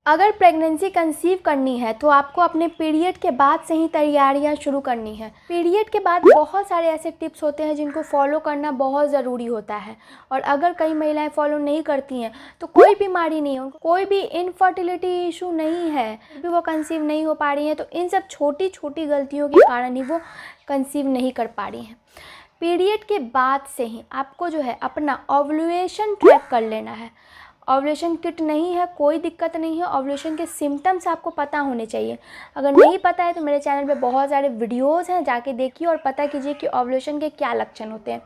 अगर pregnancy conceive करनी है तो आपको अपने पीरियड के बाद से ही तैयारियां शुरू करनी है। पीरियड के बाद बहुत सारे ऐसे टिप्स होते हैं जिनको फॉलो करना बहुत ज़रूरी होता है, और अगर कई महिलाएं फॉलो नहीं करती हैं तो कोई बीमारी नहीं है, कोई भी इनफर्टिलिटी इशू नहीं है, फिर भी वो कंसीव नहीं हो पा रही हैं, तो इन सब छोटी छोटी गलतियों के कारण ही वो कंसीव नहीं कर पा रही हैं। पीरियड के बाद से ही आपको जो है अपना ओव्यूलेशन ट्रैक कर लेना है। ओव्यूलेशन किट नहीं है, कोई दिक्कत नहीं है, ओव्यूलेशन के सिम्टम्स आपको पता होने चाहिए। अगर नहीं पता है तो मेरे चैनल पे बहुत सारे वीडियोस हैं, जाके देखिए और पता कीजिए कि ओव्यूलेशन के क्या लक्षण होते हैं।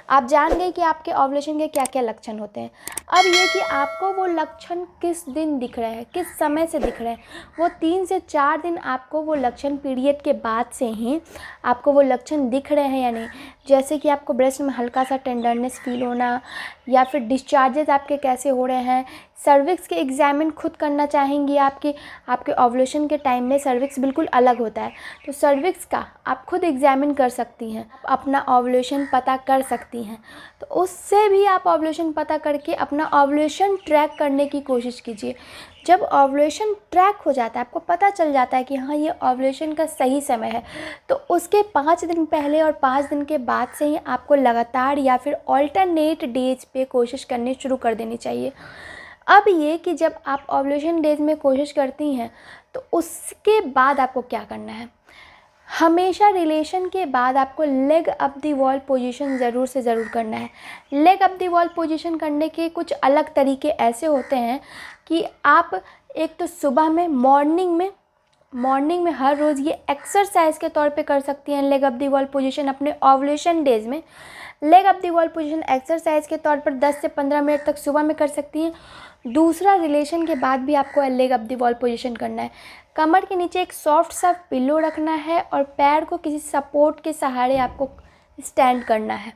आप जान गए कि आपके ओव्यूलेशन के क्या क्या लक्षण होते हैं। अब ये कि आपको वो लक्षण किस दिन दिख रहे हैं, किस समय से दिख रहे हैं, वो 3 से 4 दिन आपको वो लक्षण पीरियड के बाद से ही आपको वो लक्षण दिख रहे हैं या नहीं। जैसे कि आपको ब्रेस्ट में हल्का सा टेंडरनेस फील होना, या फिर डिस्चार्जेस आपके कैसे हो रहे हैं, सर्विक्स के एग्जामिन खुद करना चाहेंगी। आपके ओव्यूलेशन के टाइम में सर्विक्स बिल्कुल अलग होता है, तो सर्विक्स का आप खुद एग्जामिन कर सकती हैं, अपना ओव्यूलेशन पता कर सकती हैं। तो उससे भी आप ओव्यूलेशन पता करके अपना ओव्यूलेशन ट्रैक करने की कोशिश कीजिए। जब ओव्यूलेशन ट्रैक हो जाता है, आपको पता चल जाता है कि हाँ ये ओव्यूलेशन का सही समय है, तो उसके 5 दिन पहले और 5 दिन के बाद से ही आपको लगातार या फिर ऑल्टरनेट डेज पे कोशिश करनी शुरू कर देनी चाहिए। अब ये कि जब आप ओव्यूलेशन डेज में कोशिश करती हैं तो उसके बाद आपको क्या करना है। हमेशा रिलेशन के बाद आपको leg up the wall position ज़रूर से ज़रूर करना है। Leg up the wall position करने के कुछ अलग तरीके ऐसे होते हैं कि आप एक तो सुबह में मॉर्निंग में हर रोज़ ये एक्सरसाइज के तौर पे कर सकती हैं। Leg up the wall position अपने ओव्यूलेशन डेज में leg up the wall position exercise के तौर पर 10 से 15 मिनट तक सुबह में कर सकती हैं। दूसरा, रिलेशन के बाद भी आपको leg up the wall position करना है। कमर के नीचे एक सॉफ्ट सा पिलो रखना है और पैर को किसी सपोर्ट के सहारे आपको स्टैंड करना है।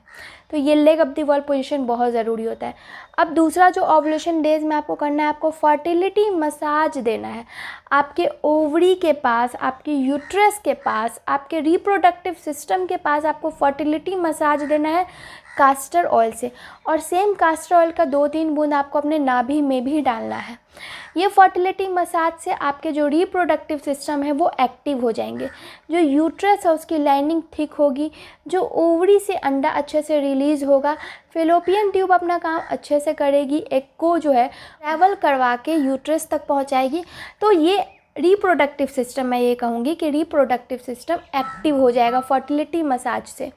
तो ये leg up the wall position बहुत ज़रूरी होता है। अब दूसरा जो ओव्यूलेशन डेज में आपको करना है, आपको फर्टिलिटी मसाज देना है। आपके ओवरी के पास, आपके यूट्रस के पास, आपके रिप्रोडक्टिव सिस्टम के पास आपको फर्टिलिटी मसाज देना है कास्टर ऑयल से, और सेम कास्टर ऑयल का 2-3 बूंद आपको अपने नाभि में भी डालना है। ये फर्टिलिटी मसाज से आपके जो रिप्रोडक्टिव सिस्टम है वो एक्टिव हो जाएंगे, जो यूट्रस है उसकी लाइनिंग थिक होगी, जो ओवरी से अंडा अच्छे से रिलीज़ होगा, फेलोपियन ट्यूब अपना काम अच्छे से करेगी, एग को जो है ट्रैवल करवा के यूट्रस तक पहुंचाएगी। तो ये रिप्रोडक्टिव सिस्टम, मैं ये कहूँगी कि रिप्रोडक्टिव सिस्टम एक्टिव हो जाएगा फर्टिलिटी मसाज से।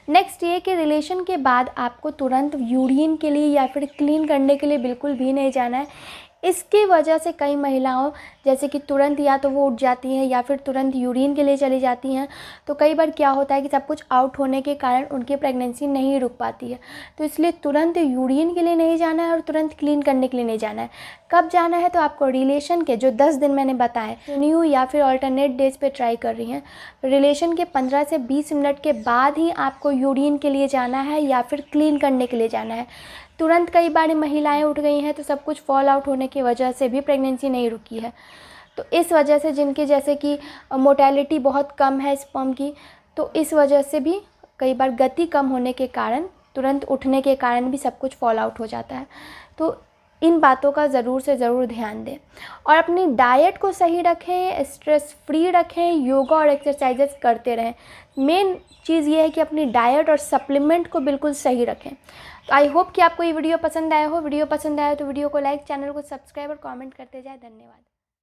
नेक्स्ट ये कि रिलेशन के बाद आपको तुरंत यूरिन के लिए या फिर क्लीन करने के लिए बिल्कुल भी नहीं जाना है। इसकी वजह से कई महिलाओं जैसे कि तुरंत या तो वो उठ जाती हैं या फिर तुरंत यूरिन के लिए चली जाती हैं, तो कई बार क्या होता है कि सब कुछ आउट होने के कारण उनकी प्रेगनेंसी नहीं रुक पाती है। तो इसलिए तुरंत यूरिन के लिए नहीं जाना है और तुरंत क्लीन करने के लिए नहीं जाना है। कब जाना है, तो आपको रिलेशन के जो 10 दिन मैंने बताए, न्यू या फिर ऑल्टरनेट डेज पे ट्राई कर रही हैं, रिलेशन के 15 से 20 मिनट के बाद ही आपको यूरिन के लिए जाना है या फिर क्लीन करने के लिए जाना है। तुरंत कई बार महिलाएं उठ गई हैं तो सब कुछ फॉल आउट होने की वजह से भी प्रेगनेंसी नहीं रुकी है। तो इस वजह से जिनके जैसे कि मोटेलिटी बहुत कम है स्पर्म की, तो इस वजह से भी कई बार गति कम होने के कारण, तुरंत उठने के कारण भी सब कुछ फॉल आउट हो जाता है। तो इन बातों का ज़रूर से ज़रूर ध्यान दें और अपनी डाइट को सही रखें, स्ट्रेस फ्री रखें, योगा और एक्सरसाइजेस करते रहें। मेन चीज़ ये है कि अपनी डाइट और सप्लीमेंट को बिल्कुल सही रखें। तो आई होप कि आपको ये वीडियो पसंद आया हो। वीडियो पसंद आया तो वीडियो को लाइक, चैनल को सब्सक्राइब और कमेंट करते जाए। धन्यवाद।